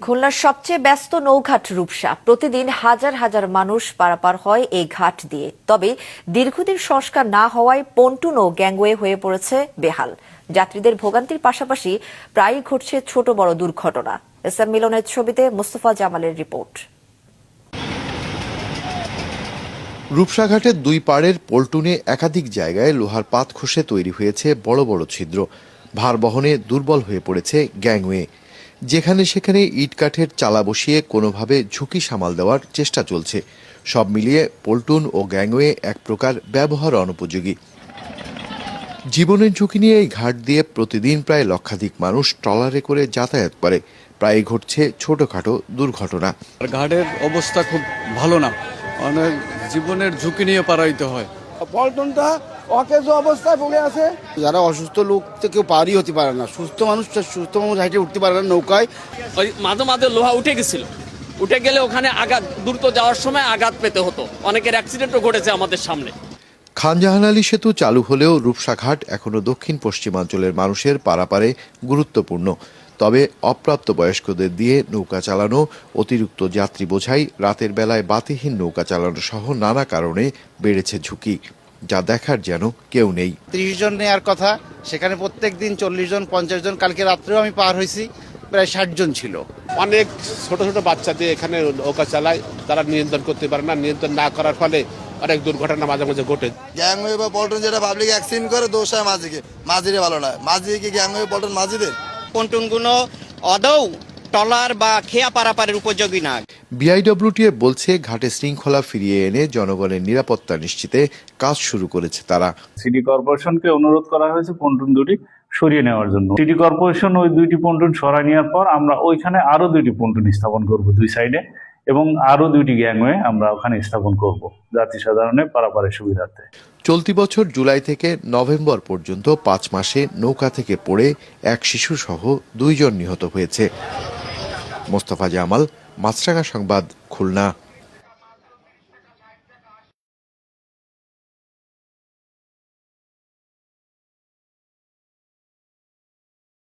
খুলনার সবচেয়ে ব্যস্ত নৌঘাট রূপসা। প্রতিদিন হাজার হাজার মানুষ পারাপার হয় এই ঘাট দিয়ে। তবে দীর্ঘদিন সংস্কার না হওয়ায় পন্টুন ও গ্যাংওয়ে হয়ে পড়েছে বেহাল। যাত্রীদের ভোগান্তির পাশাপাশি প্রায়ই ঘটছে ছোট বড় দুর্ঘটনা। এসএম মিলনের ছবিতে মোস্তফা জামালের রিপোর্ট। রূপসাঘাটের দুই পাড়ের পল্টুনে একাধিক জায়গায় লোহার পাত খসে তৈরি হয়েছে বড় বড় ছিদ্র। ভার বহনে দুর্বল হয়ে পড়েছে গ্যাংওয়ে। যেখানে সেখানে ইট কাঠের চালা বসিয়ে কোনোভাবে ঝুঁকি সামাল দেওয়ার চেষ্টা চলছে। সব মিলিয়ে পল্টুন ও গ্যাংওয়ে এক প্রকার ব্যবহার অনুপযোগী। জীবনের ঝুঁকি নিয়ে এই ঘাট দিয়ে প্রতিদিন প্রায় লক্ষাধিক মানুষ ট্রলারে করে যাতায়াত করে। প্রায় ঘটছে ছোটখাটো দুর্ঘটনা। ঘাটের অবস্থা খুব ভালো না, অনেক জীবনের ঝুঁকি নিয়ে পারাইতে হয়। পল্টনটা অকেজো অবস্থায় পড়ে আছে। যারা অসুস্থ লোক তো কেউ পারই হতে পারে না, সুস্থ মানুষ হাইটে উঠতে পারে না নৌকায়। ওই মাঝে মাঝে লোহা উঠে গেছিল, উঠে গেলে ওখানে আঘাত, দ্রুত যাওয়ার সময় আঘাত পেতে হতো। অনেকের অ্যাক্সিডেন্টও ঘটেছে আমাদের সামনে। খানজাহান আলী সেতু চালু হলেও রূপসাঘাট এখনো দক্ষিণ পশ্চিমাঞ্চলের মানুষের পারাপারে গুরুত্বপূর্ণ। তবে অপ্রাপ্তবয়স্কদের দিয়ে নৌকা চালানো, অতিরিক্ত যাত্রী বোঝাই, রাতের বেলায় বাতিহীন নৌকা চালানো সহ নানা কারণে বেড়েছে ঝুঁকি, যা দেখার যেন কেউ নেই। 30 জন নেওয়ার কথা, সেখানে প্রত্যেক দিন 40 জন 50 জন। কালকে রাত্রেও আমি পার হয়েছি, প্রায় 60 জন ছিল। অনেক ছোট ছোট বাচ্চা দিয়ে এখানে নৌকা চালায়, তারা নিয়ন্ত্রণ করতে পারে না। নিয়ন্ত্রণ না করার ফলে অনেক দুর্ঘটনা মাঝে মাঝে ঘটে। গ্যাংওয়ে বা পল্টন যেটা পাবলিক অ্যাক্সিডেন্ট করে, দোষ হয় মাঝিকে। মাঝিরে ভালো নয়, মাঝি কি গ্যাংওয়ে পল্টন মাঝিদের? পন্টুনগুলো আদৌ টলার বা খেয়া পারাপারের উপযোগী না। বিআইডব্লিউটিএ বলছে ঘাটে শৃঙ্খলা ফিরিয়ে এনে জনগণের নিরাপত্তা নিশ্চিতে কাজ শুরু করেছে তারা। সিটি কর্পোরেশনকে অনুরোধ করা হয়েছে পন্টুন দুটি সরিয়ে নেওয়ার জন্য। সিটি কর্পোরেশন ওই দুইটি পন্টুন সরাই নেওয়ার পর আমরা ওইখানে আরো দুইটি পন্টুন স্থাপন করব দুই সাইডে, এবং আরো দুইটি গ্যাংওয়ে আমরা ওখানে স্থাপন করব যাত্রী সাধারণের পারাপারের সুবিধার্থে। চলতি বছর জুলাই থেকে নভেম্বর পর্যন্ত 5 মাসে নৌকা থেকে পড়ে এক শিশু সহ 2 জন নিহত হয়েছে। মোস্তফা জামাল, মাছরাঙা সংবাদ, খুলনা।